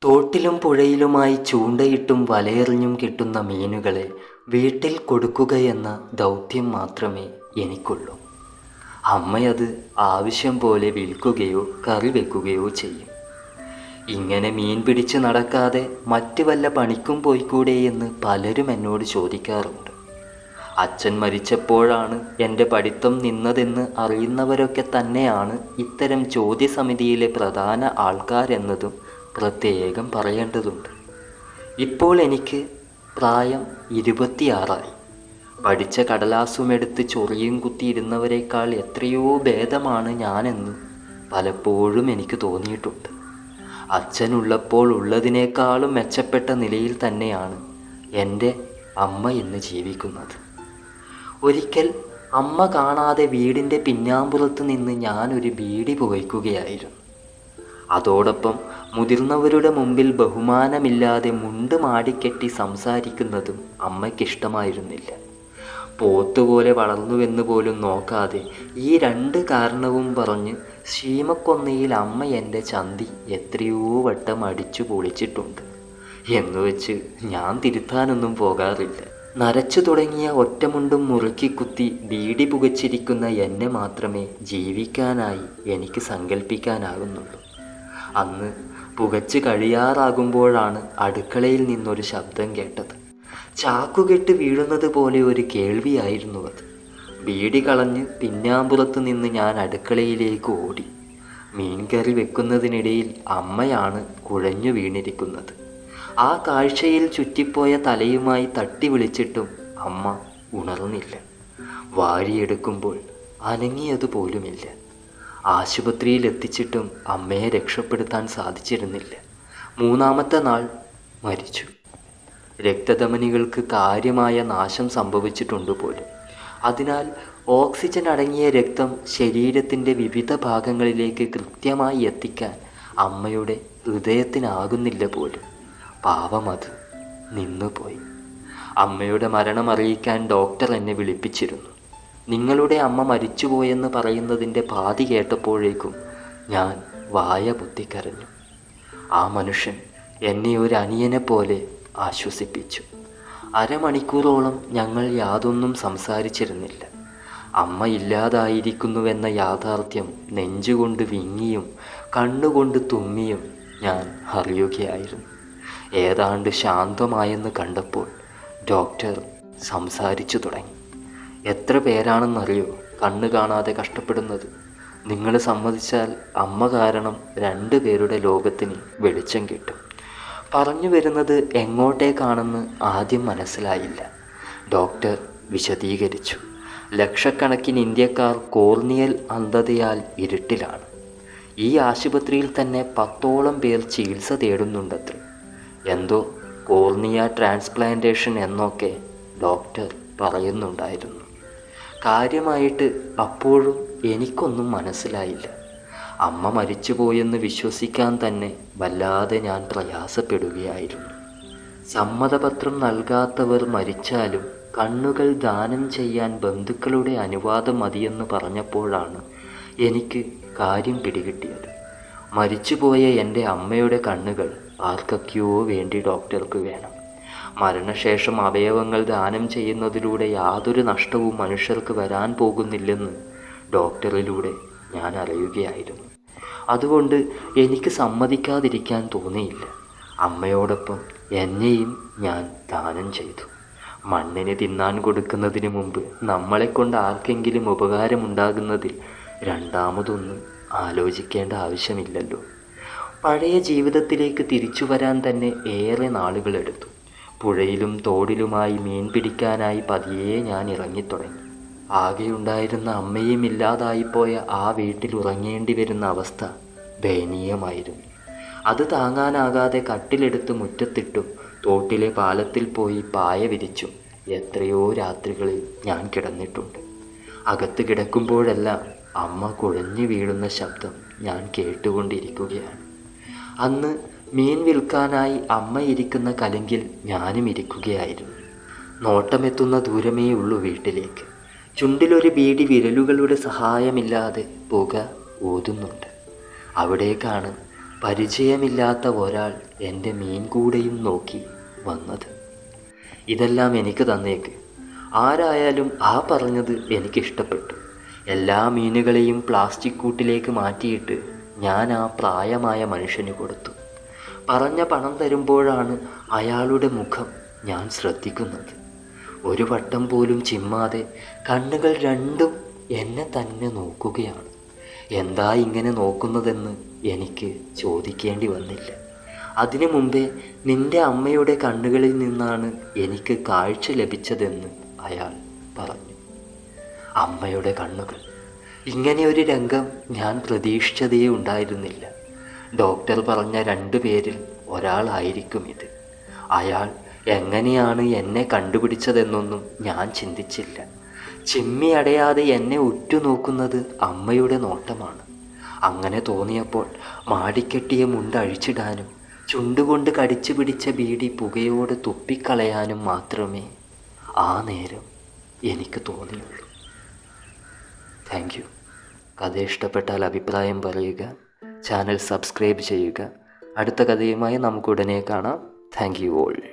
തോട്ടിലും പുഴയിലുമായി ചൂണ്ടയിട്ടും വലയെറിഞ്ഞും കിട്ടുന്ന മീനുകളെ വീട്ടിൽ കൊടുക്കുകയെന്ന ദൗത്യം മാത്രമേ എനിക്കുള്ളൂ. അമ്മയത് ആവശ്യം പോലെ വിൽക്കുകയോ കറി വെക്കുകയോ ചെയ്യും. ഇങ്ങനെ മീൻ പിടിച്ച് നടക്കാതെ മറ്റ് വല്ല പണിക്കും പോയിക്കൂടെ എന്ന് പലരും എന്നോട് ചോദിക്കാറുണ്ട്. അച്ഛൻ മരിച്ചപ്പോഴാണ് എൻ്റെ പഠിത്തം നിന്നതെന്ന് അറിയുന്നവരൊക്കെ തന്നെയാണ് ഇത്തരം ചോദ്യസമിതിയിലെ പ്രധാന ആൾക്കാരെന്നതും പ്രത്യേകം പറയേണ്ടതുണ്ട്. ഇപ്പോൾ എനിക്ക് പ്രായം 26. പഠിച്ച കടലാസുമെടുത്ത് ചൊറിയും കുത്തിയിരുന്നവരെക്കാൾ എത്രയോ ഭേദമാണ് ഞാനെന്ന് പലപ്പോഴും എനിക്ക് തോന്നിയിട്ടുണ്ട്. അച്ഛനുള്ളപ്പോൾ ഉള്ളതിനേക്കാളും മെച്ചപ്പെട്ട നിലയിൽ തന്നെയാണ് എൻ്റെ അമ്മ ഇന്ന് ജീവിക്കുന്നത്. ഒരിക്കൽ അമ്മ കാണാതെ വീടിൻ്റെ പിന്നാമ്പുറത്ത് നിന്ന് ഞാനൊരു ബീഡി പുകയ്ക്കുകയായിരുന്നു. അതോടൊപ്പം മുതിർന്നവരുടെ മുമ്പിൽ ബഹുമാനമില്ലാതെ മുണ്ട് മാടിക്കെട്ടി സംസാരിക്കുന്നതും അമ്മയ്ക്കിഷ്ടമായിരുന്നില്ല. പോത്തുപോലെ വളർന്നുവെന്ന് പോലും നോക്കാതെ ഈ 2 കാരണവും പറഞ്ഞ് ശീമക്കൊന്നയിൽ അമ്മ എൻ്റെ ചന്തി എത്രയോ വട്ടം അടിച്ചു പൊളിച്ചിട്ടുണ്ട്. എന്നുവെച്ച് ഞാൻ തിരുത്താനൊന്നും പോകാറില്ല. നരച്ചു തുടങ്ങിയ ഒറ്റമുണ്ടും മുറുക്കി കുത്തി ബീഡി പുകച്ചിരിക്കുന്ന എന്നെ മാത്രമേ ജീവിക്കാനായി എനിക്ക് സങ്കല്പിക്കാനാകുന്നുള്ളൂ. അന്ന് പുകച്ച് കഴിയാറാകുമ്പോഴാണ് അടുക്കളയിൽ നിന്നൊരു ശബ്ദം കേട്ടത്. ചാക്കുകെട്ട് വീഴുന്നത് പോലെ ഒരു കേൾവിയായിരുന്നു അത്. ബീഡി കളഞ്ഞ് പിന്നാമ്പുറത്ത് നിന്ന് ഞാൻ അടുക്കളയിലേക്ക് ഓടി. മീൻകറി വെക്കുന്നതിനിടയിൽ അമ്മയാണ് കുഴഞ്ഞു വീണിരിക്കുന്നത്. ആ കാഴ്ചയിൽ ചുറ്റിപ്പോയ തലയുമായി തട്ടി വിളിച്ചിട്ടും അമ്മ ഉണർന്നില്ല. വാരിയെടുക്കുമ്പോൾ അനങ്ങിയതുപോലുമില്ല. ആശുപത്രിയിൽ എത്തിച്ചിട്ടും അമ്മയെ രക്ഷപ്പെടുത്താൻ സാധിച്ചിരുന്നില്ല. 3ാമത്തെ നാൾ മരിച്ചു. രക്തധമനികൾക്ക് കാര്യമായ നാശം സംഭവിച്ചിട്ടുണ്ട് പോലും. അതിനാൽ ഓക്സിജൻ അടങ്ങിയ രക്തം ശരീരത്തിൻ്റെ വിവിധ ഭാഗങ്ങളിലേക്ക് കൃത്യമായി എത്തിക്കാൻ അമ്മയുടെ ഹൃദയത്തിനാകുന്നില്ല പോലും. പാവം, അത് നിന്നുപോയി. അമ്മയുടെ മരണം അറിയിക്കാൻ ഡോക്ടർ എന്നെ വിളിപ്പിച്ചിരുന്നു. നിങ്ങളുടെ അമ്മ മരിച്ചുപോയെന്ന് പറയുന്നതിൻ്റെ പാതി കേട്ടപ്പോഴേക്കും ഞാൻ വായ പൊത്തിക്കരഞ്ഞു. ആ മനുഷ്യൻ എന്നെ ഒരു അനിയനെ പോലെ ആശ്വസിപ്പിച്ചു. അരമണിക്കൂറോളം ഞങ്ങൾ യാതൊന്നും സംസാരിച്ചിരുന്നില്ല. അമ്മ ഇല്ലാതായിരിക്കുന്നുവെന്ന യാഥാർത്ഥ്യം നെഞ്ചുകൊണ്ട് വിങ്ങിയും കണ്ണുകൊണ്ട് തുമ്മിയും ഞാൻ അറിയുകയായിരുന്നു. ഏതാണ്ട് ശാന്തമായെന്ന് കണ്ടപ്പോൾ ഡോക്ടർ സംസാരിച്ചു തുടങ്ങി. എത്ര പേരാണെന്നറിയോ കണ്ണ് കാണാതെ കഷ്ടപ്പെടുന്നത്? നിങ്ങൾ സമ്മതിച്ചാൽ അമ്മ കാരണം 2 പേരുടെ ലോകത്തിന് വെളിച്ചം കിട്ടും. പറഞ്ഞു വരുന്നത് എങ്ങോട്ടേക്കാണെന്ന് ആദ്യം മനസ്സിലായില്ല. ഡോക്ടർ വിശദീകരിച്ചു. ലക്ഷക്കണക്കിന് ഇന്ത്യക്കാർ കോർണിയൽ അന്ധതയാൽ ഇരുട്ടിലാണ്. ഈ ആശുപത്രിയിൽ തന്നെ 10ഓളം പേർ ചികിത്സ തേടുന്നുണ്ടത്രേ. എന്തോ കോർണിയ ട്രാൻസ്പ്ലാന്റേഷൻ എന്നൊക്കെ ഡോക്ടർ പറയുന്നുണ്ടായിരുന്നു. കാര്യമായിട്ട് അപ്പോഴും എനിക്കൊന്നും മനസ്സിലായില്ല. അമ്മ മരിച്ചുപോയെന്ന് വിശ്വസിക്കാൻ തന്നെ വല്ലാതെ ഞാൻ പ്രയാസപ്പെടുകയായിരുന്നു. സമ്മതപത്രം നൽകാത്തവർ മരിച്ചാലും കണ്ണുകൾ ദാനം ചെയ്യാൻ ബന്ധുക്കളുടെ അനുവാദം മതിയെന്ന് പറഞ്ഞപ്പോഴാണ് എനിക്ക് കാര്യം പിടികിട്ടിയത്. മരിച്ചുപോയ എൻ്റെ അമ്മയുടെ കണ്ണുകൾ ആർക്കൊക്കെയോ വേണ്ടി ഡോക്ടർക്ക് വേണം. മരണശേഷം അവയവങ്ങൾ ദാനം ചെയ്യുന്നതിലൂടെ യാതൊരു നഷ്ടവും മനുഷ്യർക്ക് വരാൻ പോകുന്നില്ലെന്ന് ഡോക്ടറിലൂടെ ഞാൻ അറിയുകയായിരുന്നു. അതുകൊണ്ട് എനിക്ക് സമ്മതിക്കാതിരിക്കാൻ തോന്നിയില്ല. അമ്മയോടൊപ്പം എന്നെയും ഞാൻ ദാനം ചെയ്തു. മണ്ണിന് തിന്നാൻ കൊടുക്കുന്നതിന് മുമ്പ് നമ്മളെക്കൊണ്ട് ആർക്കെങ്കിലും ഉപകാരമുണ്ടാകുന്നതിൽ രണ്ടാമതൊന്നും ആലോചിക്കേണ്ട ആവശ്യമില്ലല്ലോ. പഴയ ജീവിതത്തിലേക്ക് തിരിച്ചു വരാൻ തന്നെ ഏറെ നാളുകളെടുത്തു. പുഴയിലും തോടിലുമായി മീൻ പിടിക്കാനായി പതിയെ ഞാൻ ഇറങ്ങിത്തുടങ്ങി. ആകെയുണ്ടായിരുന്ന അമ്മയും ഇല്ലാതായിപ്പോയ ആ വീട്ടിൽ ഉറങ്ങേണ്ടി വരുന്ന അവസ്ഥ ദയനീയമായിരുന്നു. അത് താങ്ങാനാകാതെ കട്ടിലെടുത്ത് മുറ്റത്തിട്ടും തോട്ടിലെ പാലത്തിൽ പോയി പായ വിരിച്ചും എത്രയോ രാത്രികളിൽ ഞാൻ കിടന്നിട്ടുണ്ട്. അകത്ത് കിടക്കുമ്പോഴെല്ലാം അമ്മ കുഴഞ്ഞു വീഴുന്ന ശബ്ദം ഞാൻ കേട്ടുകൊണ്ടിരിക്കുകയാണ്. അന്ന് മീൻ വിൽക്കാനായി അമ്മ ഇരിക്കുന്ന കലങ്കിൽ ഞാനും ഇരിക്കുകയായിരുന്നു. നോട്ടമെത്തുന്ന ദൂരമേ ഉള്ളൂ വീട്ടിലേക്ക്. ചുണ്ടിലൊരു ബീഡി വിരലുകളുടെ സഹായമില്ലാതെ പുക ഊതുന്നുണ്ട്. അവിടേക്കാണ് പരിചയമില്ലാത്ത ഒരാൾ എൻ്റെ മീൻ കൂടെയും നോക്കി വന്നത്. ഇതെല്ലാം എനിക്ക് തന്നേക്ക്. ആരായാലും ആ പറഞ്ഞത് എനിക്കിഷ്ടപ്പെട്ടു. എല്ലാ മീനുകളെയും പ്ലാസ്റ്റിക് കൂട്ടിലേക്ക് മാറ്റിയിട്ട് ഞാൻ ആ പ്രായമായ മനുഷ്യന് കൊടുത്തു. പറഞ്ഞ പണം തരുമ്പോഴാണ് അയാളുടെ മുഖം ഞാൻ ശ്രദ്ധിക്കുന്നത്. ഒരു വട്ടം പോലും ചിമ്മാതെ കണ്ണുകൾ രണ്ടും എന്നെ തന്നെ നോക്കുകയാണ്. എന്താ ഇങ്ങനെ നോക്കുന്നതെന്ന് എനിക്ക് ചോദിക്കേണ്ടി വന്നില്ല. അതിനു മുമ്പേ നിന്റെ അമ്മയുടെ കണ്ണുകളിൽ നിന്നാണ് എനിക്ക് കാഴ്ച ലഭിച്ചതെന്ന് അയാൾ പറഞ്ഞു. അമ്മയുടെ കണ്ണുകൾ. ഇങ്ങനെ ഒരു രംഗം ഞാൻ പ്രതീക്ഷിച്ചതേ ഉണ്ടായിരുന്നില്ല. ഡോക്ടർ പറഞ്ഞ 2 പേരിൽ ഒരാളായിരിക്കും ഇത്. അയാൾ എങ്ങനെയാണ് എന്നെ കണ്ടുപിടിച്ചതെന്നൊന്നും ഞാൻ ചിന്തിച്ചില്ല. ചിമ്മി അടയാതെ എന്നെ ഉറ്റുനോക്കുന്നത് അമ്മയുടെ നോട്ടമാണ്. അങ്ങനെ തോന്നിയപ്പോൾ മാടിക്കെട്ടിയ മുണ്ടഴിച്ചിടാനും ചുണ്ടുകൊണ്ട് കടിച്ചു പിടിച്ച ബീഡി പുകയോട് തുപ്പിക്കളയാനും മാത്രമേ ആ നേരം എനിക്ക് തോന്നിയുള്ളൂ. Thank you. കഥ ഇഷ്ടപ്പെട്ടാൽ അഭിപ്രായം പറയുക, ചാനൽ സബ്സ്ക്രൈബ് ചെയ്യുക. അടുത്ത കഥയുമായി നമുക്ക് ഉടനെ കാണാം. Thank you all.